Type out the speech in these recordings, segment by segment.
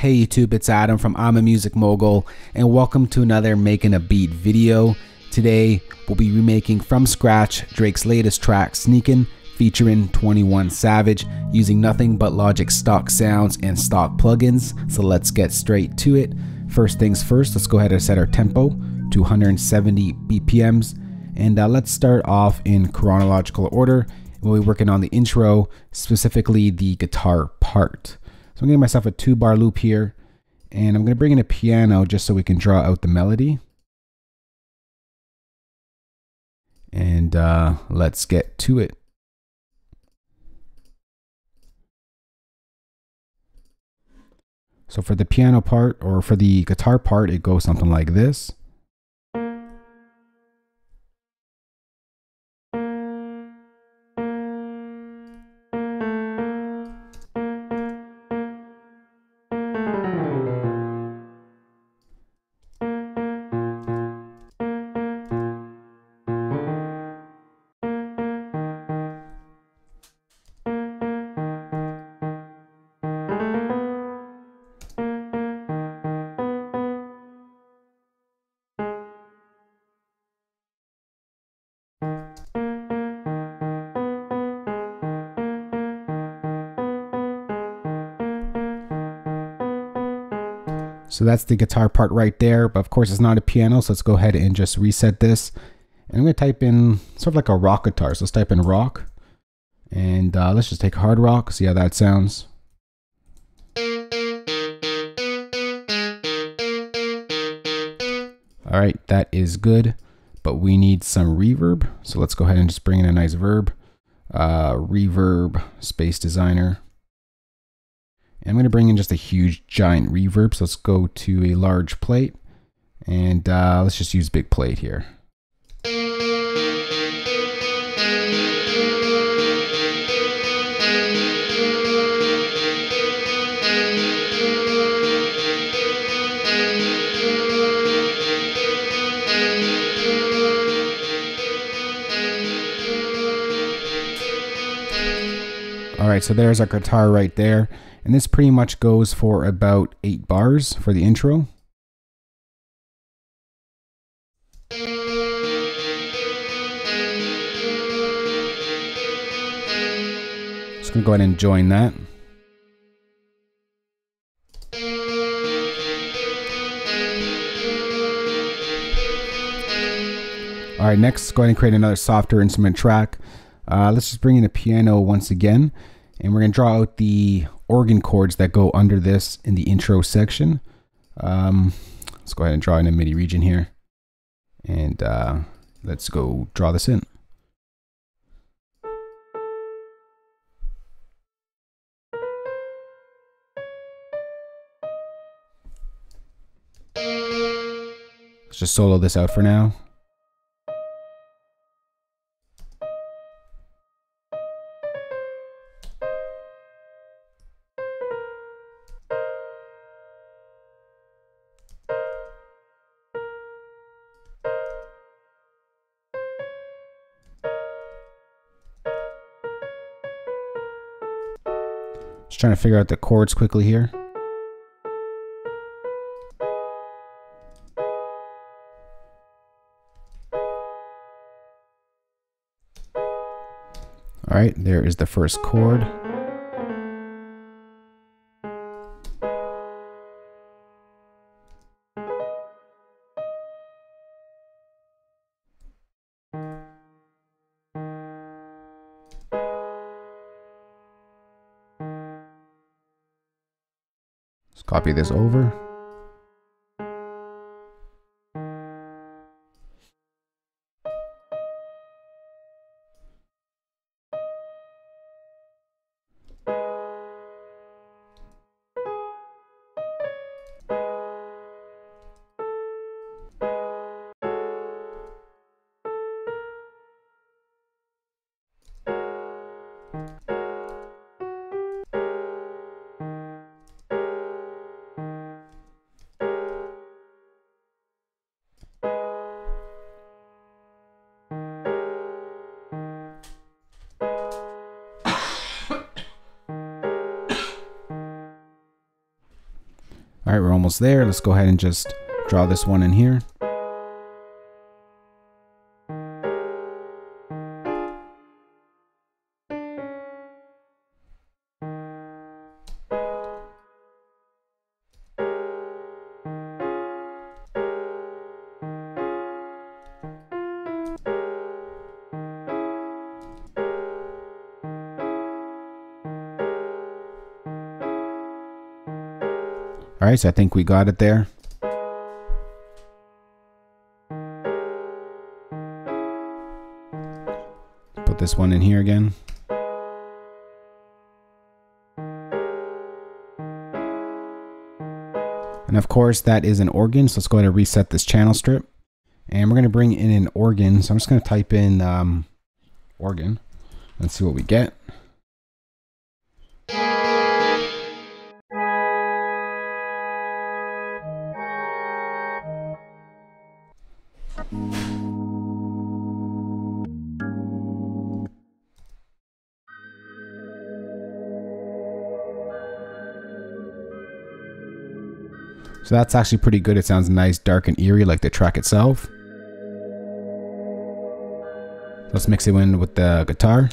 Hey YouTube, it's Adam from I'm a Music Mogul, and welcome to another Making a Beat video. Today, we'll be remaking from scratch Drake's latest track, Sneakin, featuring 21 Savage, using nothing but Logic's stock sounds and stock plugins. So let's get straight to it. First things first, let's go ahead and set our tempo to 170 BPMs. And let's start off in chronological order. We'll be working on the intro, specifically the guitar part. So I'm giving myself a 2-bar loop here, and I'm going to bring in a piano just so we can draw out the melody. And let's get to it. So for the piano part, or for the guitar part, it goes something like this. So that's the guitar part right there, but of course it's not a piano, so let's go ahead and just reset this. And I'm going to type in sort of like a rock guitar, so let's type in rock, and let's just take hard rock, see how that sounds. Alright, that is good, but we need some reverb, so let's go ahead and just bring in a nice verb. Reverb space designer. And I'm going to bring in just a huge giant reverb, so let's go to a large plate, and let's just use big plate here. Alright, so there's our guitar right there. And this pretty much goes for about 8 bars for the intro. Just gonna go ahead and join that. Alright, next, go ahead and create another softer instrument track. Let's just bring in a piano once again, and we're going to draw out the organ chords that go under this in the intro section. Let's go ahead and draw in a MIDI region here, and let's go draw this in. Let's just solo this out for now. Just trying to figure out the chords quickly here. All right, there is the first chord. Let's copy this over. All right, we're almost there. Let's go ahead and just draw this one in here. All right, so I think we got it there. Put this one in here again. And of course, that is an organ. So let's go ahead and reset this channel strip. And we're going to bring in an organ. So I'm just going to type in organ. Let's see what we get. So that's actually pretty good. It sounds nice, dark and eerie like the track itself. Let's mix it in with the guitar.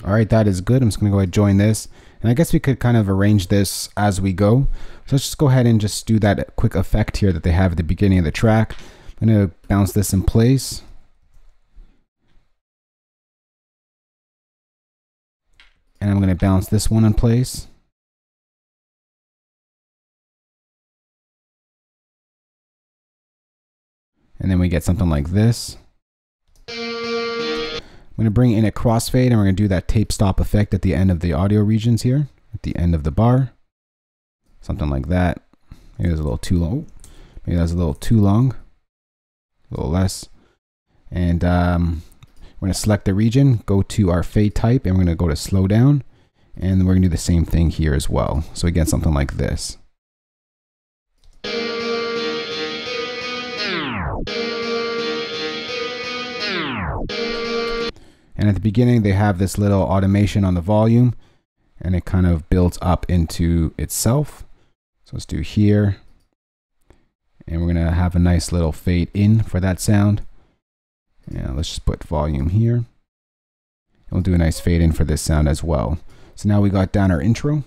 All right, that is good. I'm just going to go ahead and join this. And I guess we could kind of arrange this as we go. So let's just go ahead and just do that quick effect here that they have at the beginning of the track. I'm going to bounce this in place. And I'm going to bounce this one in place. And then we get something like this. I'm going to bring in a crossfade, and we're going to do that tape stop effect at the end of the audio regions here, at the end of the bar. Something like that. Maybe that's a little too long. Maybe that's a little too long. A little less. And we're going to select the region, go to our fade type, and we're going to go to slow down. And then we're going to do the same thing here as well. So we get something like this. And at the beginning, they have this little automation on the volume, and it kind of builds up into itself. So let's do here. And we're going to have a nice little fade in for that sound. And let's just put volume here. And we'll do a nice fade in for this sound as well. So now we got down our intro.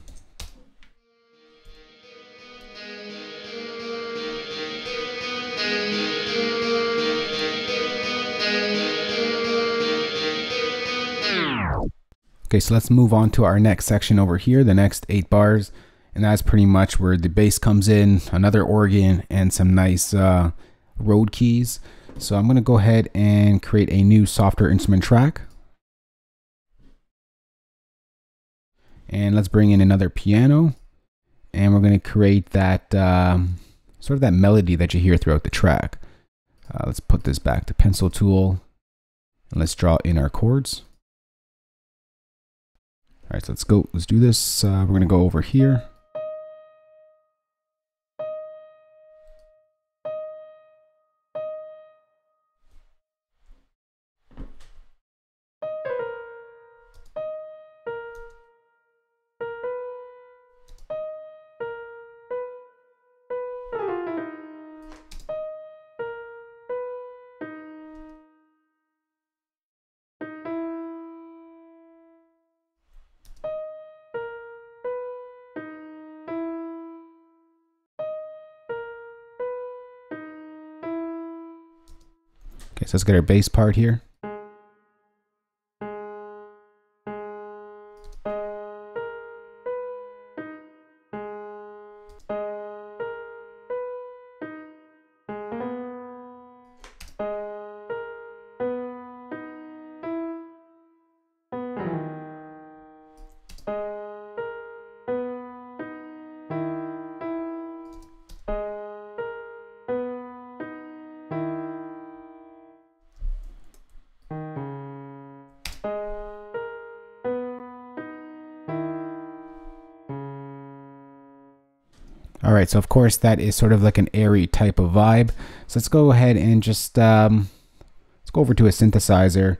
Okay, so let's move on to our next section over here, the next 8 bars. And that's pretty much where the bass comes in, another organ, and some nice Rode keys. So I'm going to go ahead and create a new software instrument track. And let's bring in another piano. And we're going to create that sort of that melody that you hear throughout the track. Let's put this back to pencil tool. And let's draw in our chords. All right, so let's go. Let's do this. We're going to go over here. Okay, so let's get our bass part here. All right, so of course that is sort of like an airy type of vibe. So let's go ahead and just let's go over to a synthesizer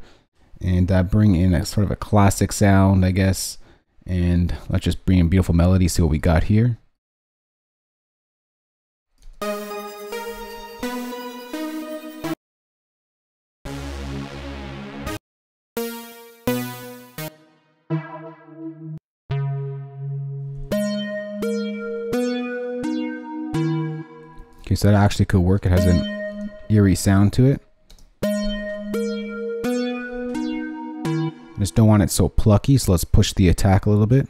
and bring in a sort of a classic sound, I guess. And let's just bring in beautiful melody, see what we got here. Okay, so that actually could work. It has an eerie sound to it. I just don't want it so plucky, so let's push the attack a little bit.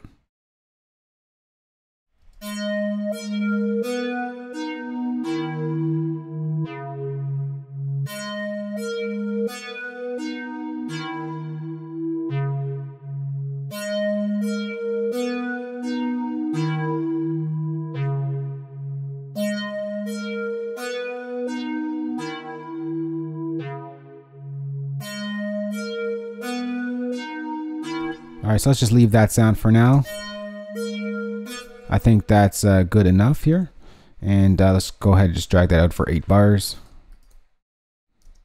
Alright, so let's just leave that sound for now. I think that's good enough here. And let's go ahead and just drag that out for 8 bars.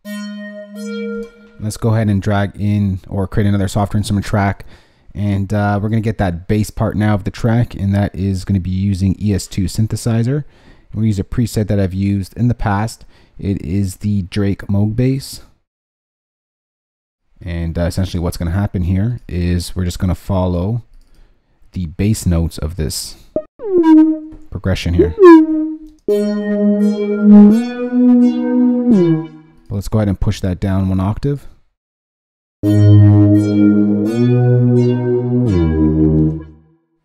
Let's go ahead and drag in or create another software instrument track. And we're going to get that bass part now of the track. And that is going to be using ES2 synthesizer. And we use a preset that I've used in the past. It is the Drake Moog bass. And essentially what's going to happen here is we're just going to follow the bass notes of this progression here. But let's go ahead and push that down 1 octave.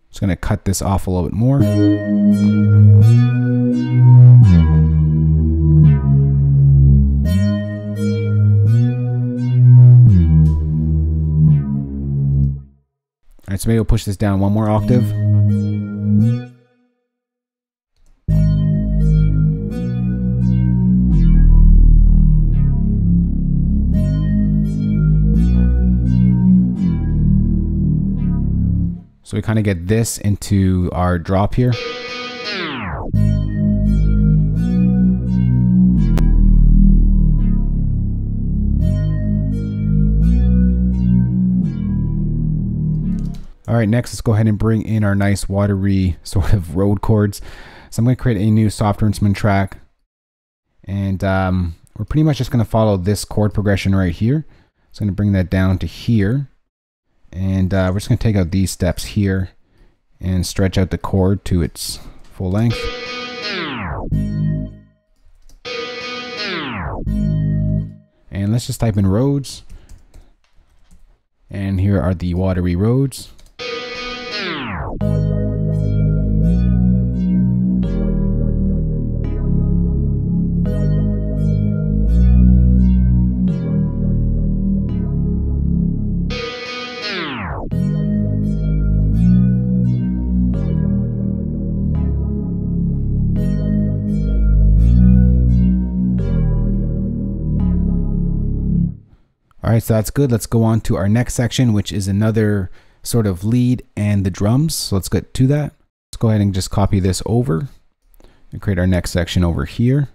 Just going to cut this off a little bit more. Alright, so maybe we'll push this down 1 more octave. So we kind of get this into our drop here. All right, next let's go ahead and bring in our nice watery sort of road chords. So I'm going to create a new software instrument track. And we're pretty much just going to follow this chord progression right here. So I'm going to bring that down to here. And we're just going to take out these steps here and stretch out the chord to its full length. And let's just type in roads. And here are the watery roads. All right, so that's good. Let's go on to our next section, which is another sort of lead and the drums. So let's get to that. Let's go ahead and just copy this over and create our next section over here.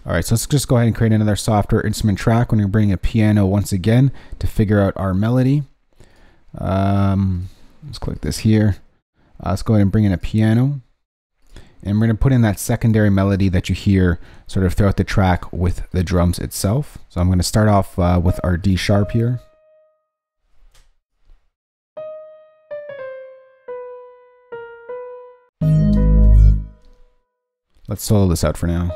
All right, so let's just go ahead and create another software instrument track. We're going to bring a piano once again to figure out our melody. Let's click this here. Let's go ahead and bring in a piano. And we're going to put in that secondary melody that you hear sort of throughout the track with the drums itself. So I'm going to start off with our D sharp here. Let's solo this out for now.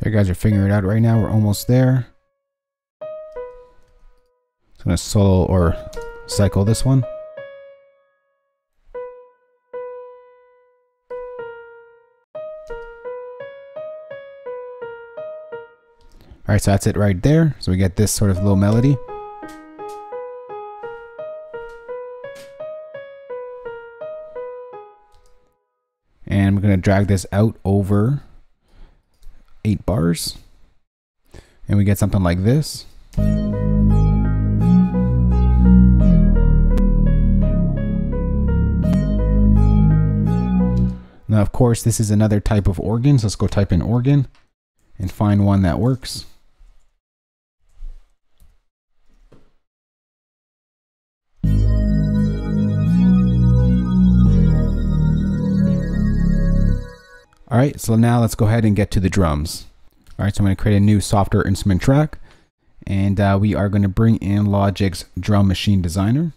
So you guys are figuring it out right now. We're almost there. So I'm going to solo or cycle this one. Alright, so that's it right there. So we get this sort of little melody. And we're going to drag this out over 8 bars. And we get something like this. Now, of course, this is another type of organ. So let's go type in organ and find one that works. All right, so now let's go ahead and get to the drums. All right, so I'm going to create a new software instrument track, and we are going to bring in Logic's Drum Machine Designer.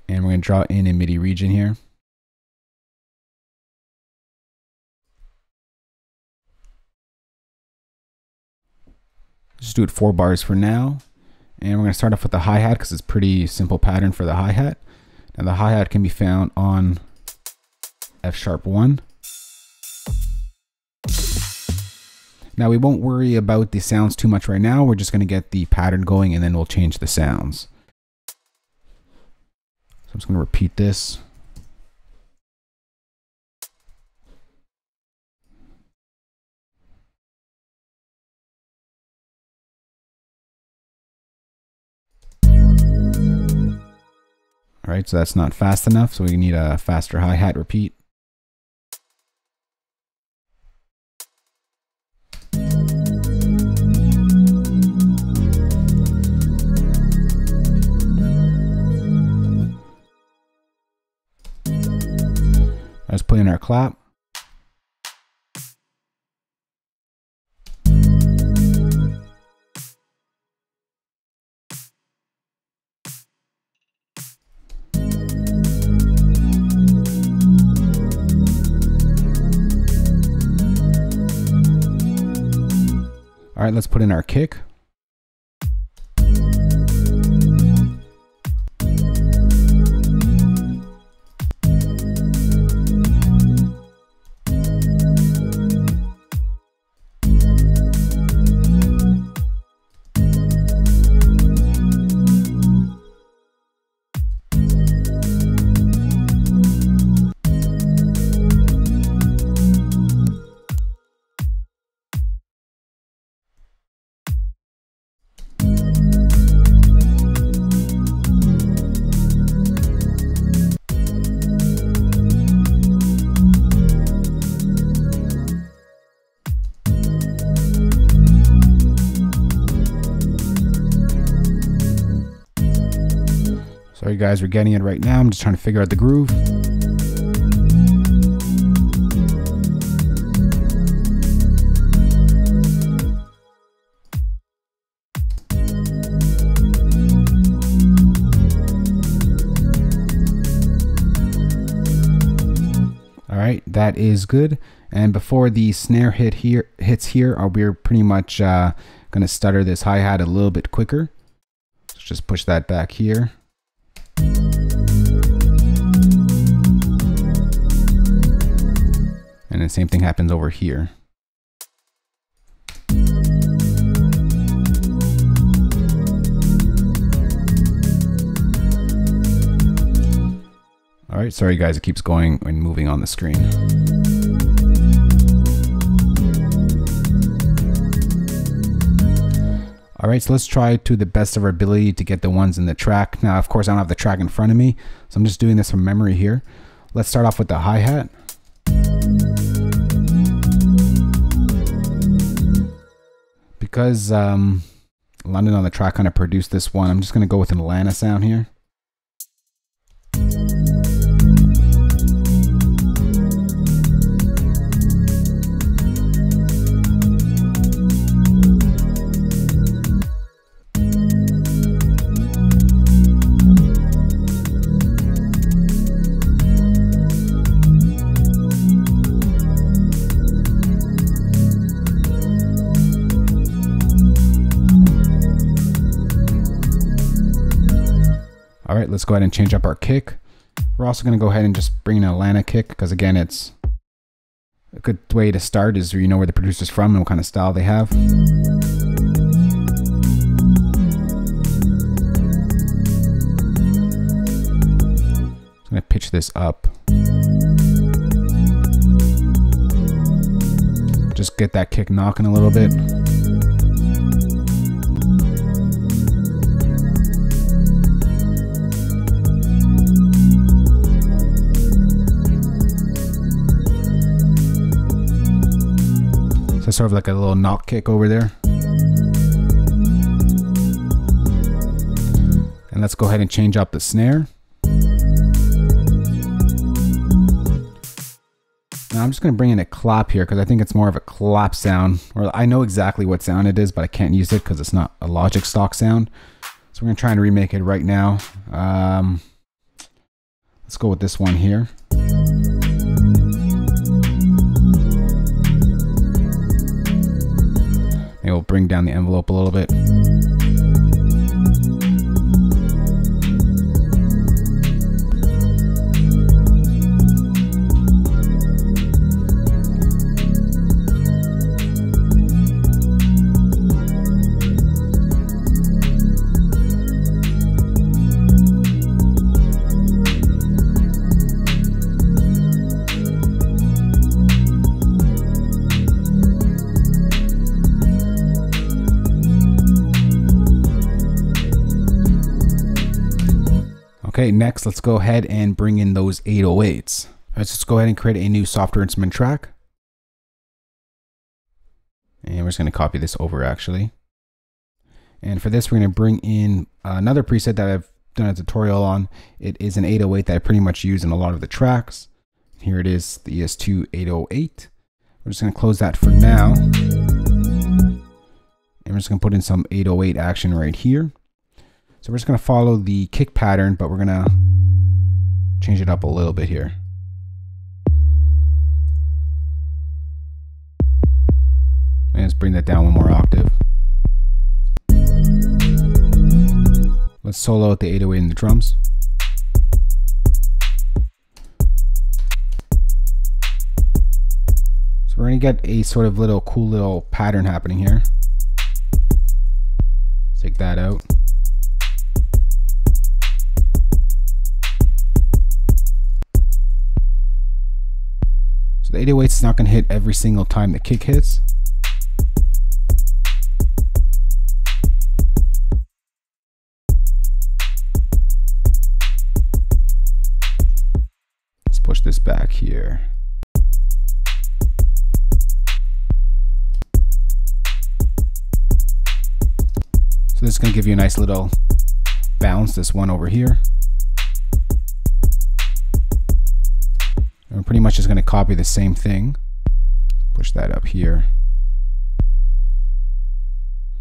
And we're going to draw in a MIDI region here. Just do it 4 bars for now. And we're going to start off with the hi-hat because it's a pretty simple pattern for the hi-hat. And the hi-hat can be found on F#1. Now we won't worry about the sounds too much right now. We're just going to get the pattern going and then we'll change the sounds. So I'm just going to repeat this. All right, so that's not fast enough, so we need a faster hi-hat repeat. Let's put in our clap. All right, let's put in our kick. Sorry guys, we're getting it right now. I'm just trying to figure out the groove. All right, that is good. And before the snare hits here, we're pretty much going to stutter this hi-hat a little bit quicker. So just push that back here. And the same thing happens over here. All right, sorry guys, it keeps going and moving on the screen. All right, so let's try to the best of our ability to get the ones in the track. Now, of course, I don't have the track in front of me, so I'm just doing this from memory here. Let's start off with the hi-hat. Because London on the track kind of produced this one, I'm just going to go with an Atlanta sound here. All right, let's go ahead and change up our kick. We're also going to go ahead and just bring in an Atlanta kick, because again, it's a good way to start is you know where the producer's from and what kind of style they have. I'm going to pitch this up. Just get that kick knocking a little bit. So sort of like a little knock kick over there. And let's go ahead and change up the snare. Now I'm just going to bring in a clap here because I think it's more of a clap sound, or I know exactly what sound it is, but I can't use it because it's not a Logic stock sound. So we're going to try and remake it right now. Let's go with this one here. Maybe we'll bring down the envelope a little bit. Okay, next let's go ahead and bring in those 808s. Let's just go ahead and create a new software instrument track. And we're just going to copy this over actually. And for this, we're going to bring in another preset that I've done a tutorial on. It is an 808 that I pretty much use in a lot of the tracks. Here it is, the ES2 808. We're just going to close that for now. And we're just going to put in some 808 action right here. So we're just going to follow the kick pattern, but we're going to change it up a little bit here. And let's bring that down one more octave. Let's solo out the 808 in the drums. So we're going to get a sort of cool little pattern happening here. Let's take that out. The 808 is not going to hit every single time the kick hits. Let's push this back here. So this is going to give you a nice little bounce, this one over here. And we're pretty much just going to copy the same thing. Push that up here.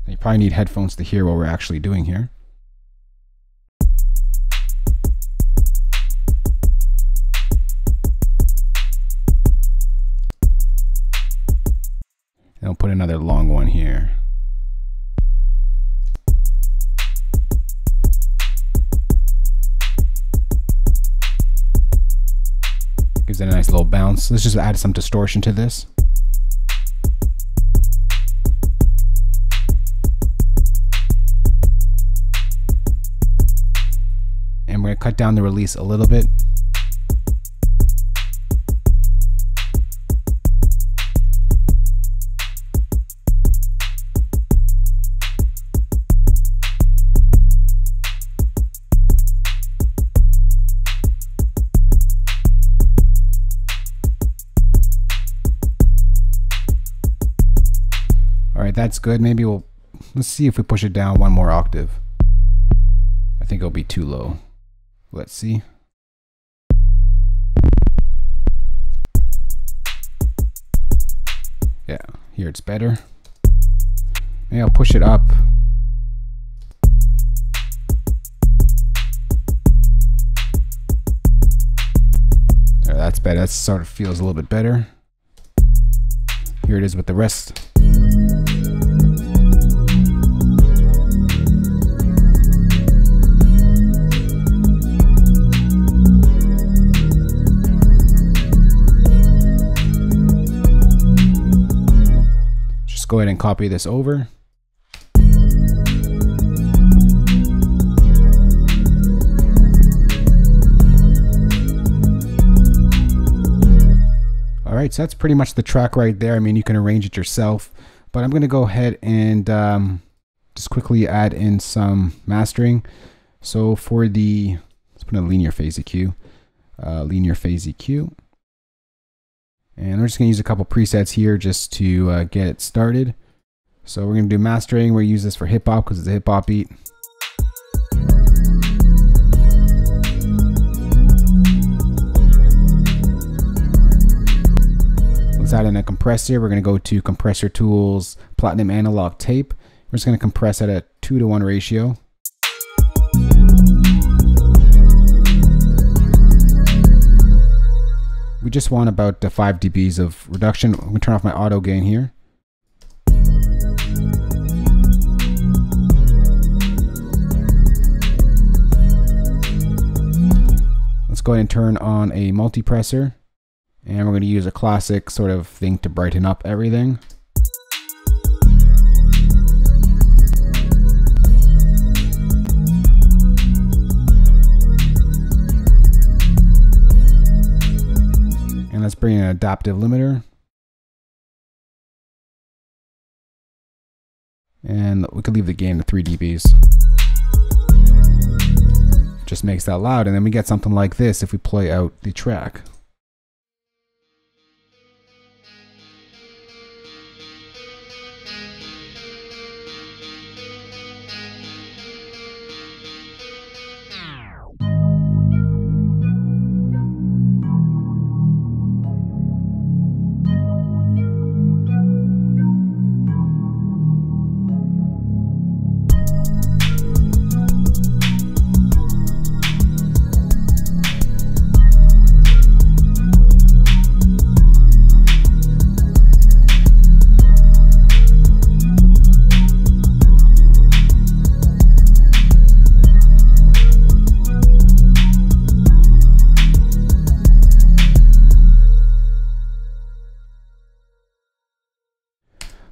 You probably need headphones to hear what we're actually doing here. And I'll put another long one here. Gives it a nice little bounce. Let's just add some distortion to this. And we're going to cut down the release a little bit. All right, that's good. Maybe let's see if we push it down one more octave. I think it'll be too low. Let's see. Yeah, here it's better. Maybe I'll push it up. There, that's better. That sort of feels a little bit better. Here it is with the rest. go ahead and copy this over. Alright, so that's pretty much the track right there. I mean, you can arrange it yourself, but I'm going to go ahead and just quickly add in some mastering. So for the, let's put in a linear phase EQ. And we're just going to use a couple presets here just to get it started. So we're going to do mastering. We'll use this for hip hop because it's a hip hop beat. Let's add in a compressor. We're going to go to compressor tools, platinum analog tape. We're just going to compress at a 2:1 ratio. We just want about 5 dBs of reduction. I'm going to turn off my auto gain here. Let's go ahead and turn on a multipressor. And we're going to use a classic sort of thing to brighten up everything. And let's bring in an adaptive limiter. And we could leave the gain to 3 dBs. It just makes that loud. And then we get something like this if we play out the track.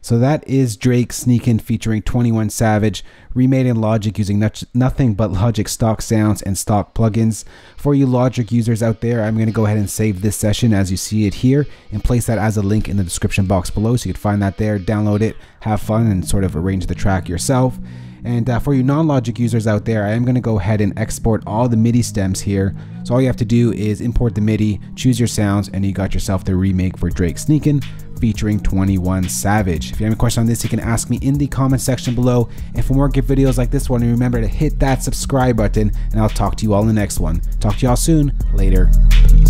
So that is Drake Sneakin featuring 21 Savage, remade in Logic using nothing but Logic stock sounds and stock plugins. For you Logic users out there, I'm going to go ahead and save this session as you see it here and place that as a link in the description box below, so you can find that there, download it, have fun, and sort of arrange the track yourself. And for you non-Logic users out there, I am going to go ahead and export all the MIDI stems here. So all you have to do is import the MIDI, choose your sounds, and you got yourself the remake for Drake Sneakin featuring 21 Savage. If you have any questions on this, you can ask me in the comment section below. And for more good videos like this one, remember to hit that subscribe button, and I'll talk to you all in the next one. Talk to y'all soon. Later. Peace.